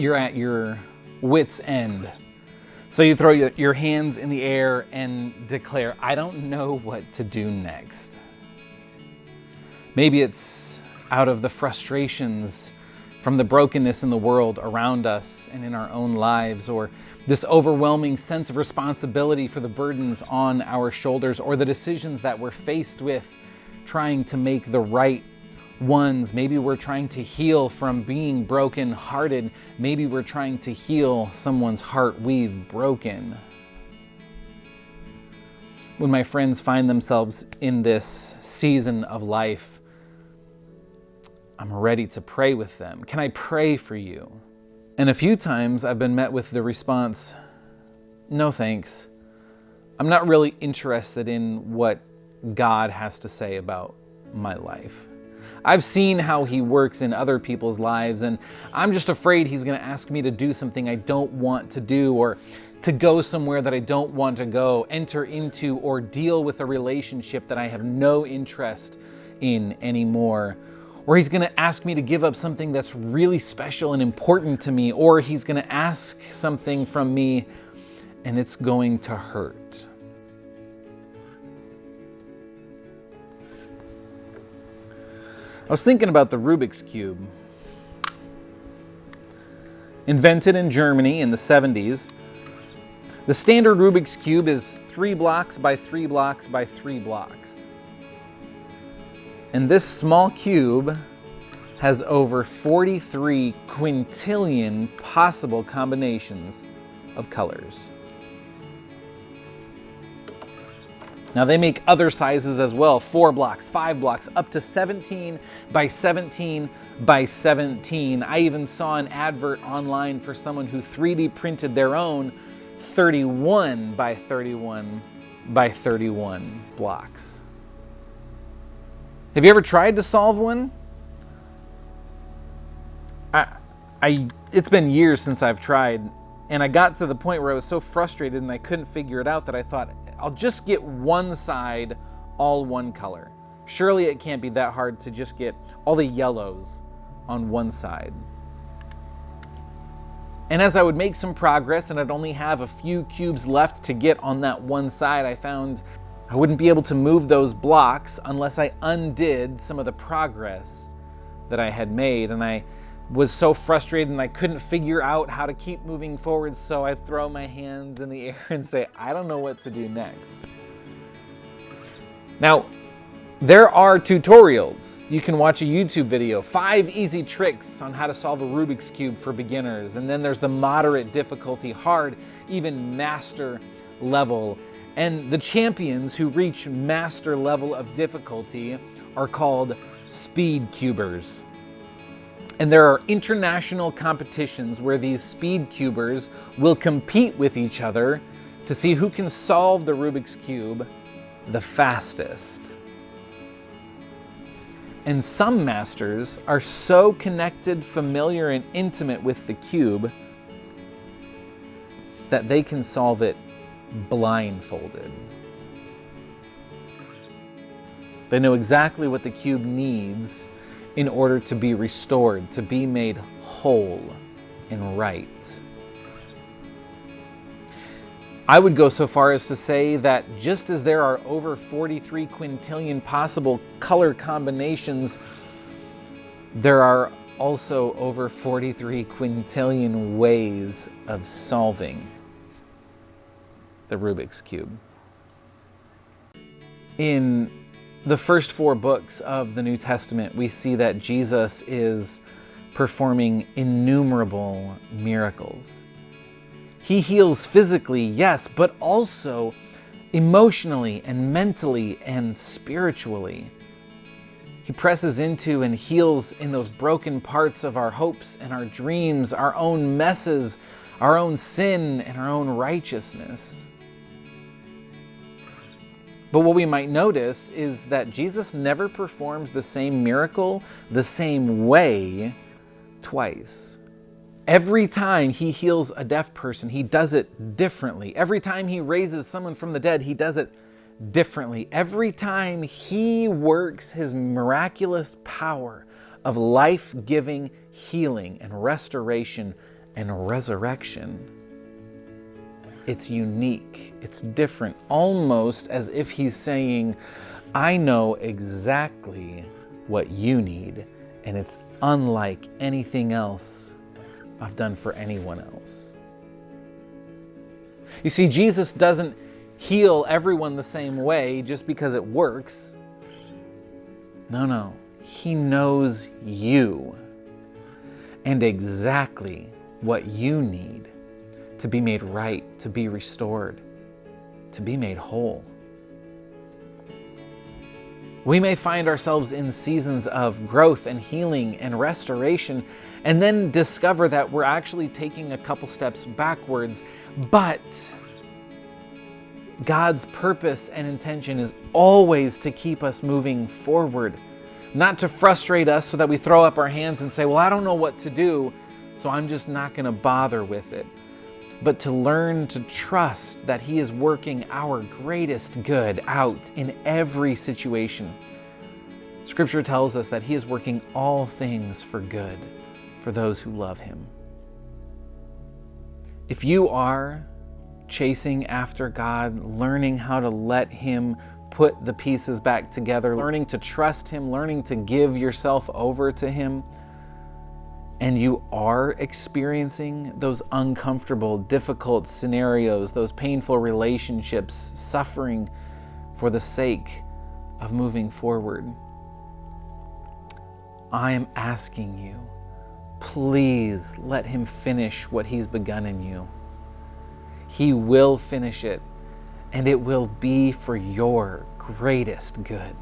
you're at your wit's end. So you throw your hands in the air and declare, I don't know what to do next. Maybe it's out of the frustrations from the brokenness in the world around us and in our own lives, or this overwhelming sense of responsibility for the burdens on our shoulders, or the decisions that we're faced with trying to make the right ones. Maybe we're trying to heal from being broken-hearted. Maybe we're trying to heal someone's heart we've broken. When my friends find themselves in this season of life, I'm ready to pray with them. Can I pray for you? And a few times I've been met with the response, no thanks. I'm not really interested in what God has to say about my life. I've seen how he works in other people's lives, and I'm just afraid he's going to ask me to do something I don't want to do, or to go somewhere that I don't want to go, enter into or deal with a relationship that I have no interest in anymore. Or he's going to ask me to give up something that's really special and important to me, or he's going to ask something from me and it's going to hurt. I was thinking about the Rubik's Cube. Invented in Germany in the 70s, the standard Rubik's Cube is 3 blocks by 3 blocks by 3 blocks. And this small cube has over 43 quintillion possible combinations of colors. Now they make other sizes as well, 4 blocks, 5 blocks, up to 17 by 17 by 17. I even saw an advert online for someone who 3D printed their own 31 by 31 by 31 blocks. Have you ever tried to solve one? It's been years since I've tried, and I got to the point where I was so frustrated and I couldn't figure it out that I thought, I'll just get one side all one color. Surely it can't be that hard to just get all the yellows on one side. And as I would make some progress and I'd only have a few cubes left to get on that one side, I found I wouldn't be able to move those blocks unless I undid some of the progress that I had made. And I was so frustrated and I couldn't figure out how to keep moving forward, so I'd throw my hands in the air and say, I don't know what to do next. Now, there are tutorials. You can watch a YouTube video, 5 easy tricks on how to solve a Rubik's Cube for beginners. And then there's the moderate difficulty, hard, even master level. And the champions who reach master level of difficulty are called speed cubers. And there are international competitions where these speed cubers will compete with each other to see who can solve the Rubik's Cube the fastest. And some masters are so connected, familiar, and intimate with the cube that they can solve it blindfolded. They know exactly what the cube needs in order to be restored, to be made whole and right. I would go so far as to say that just as there are over 43 quintillion possible color combinations, there are also over 43 quintillion ways of solving the Rubik's Cube. In the first 4 books of the New Testament, we see that Jesus is performing innumerable miracles. He heals physically, yes, but also emotionally and mentally and spiritually. He presses into and heals in those broken parts of our hopes and our dreams, our own messes, our own sin, and our own righteousness. But what we might notice is that Jesus never performs the same miracle the same way twice. Every time he heals a deaf person, he does it differently. Every time he raises someone from the dead, he does it differently. Every time he works his miraculous power of life-giving healing and restoration and resurrection. It's unique, it's different, almost as if he's saying, I know exactly what you need, and it's unlike anything else I've done for anyone else. You see, Jesus doesn't heal everyone the same way just because it works. No. He knows you and exactly what you need to be made right, to be restored, to be made whole. We may find ourselves in seasons of growth and healing and restoration, and then discover that we're actually taking a couple steps backwards, but God's purpose and intention is always to keep us moving forward, not to frustrate us so that we throw up our hands and say, well, I don't know what to do, so I'm just not going to bother with it, but to learn to trust that He is working our greatest good out in every situation. Scripture tells us that He is working all things for good for those who love Him. If you are chasing after God, learning how to let Him put the pieces back together, learning to trust Him, learning to give yourself over to Him, and you are experiencing those uncomfortable, difficult scenarios, those painful relationships, suffering for the sake of moving forward, I am asking you, please let Him finish what He's begun in you. He will finish it, and it will be for your greatest good.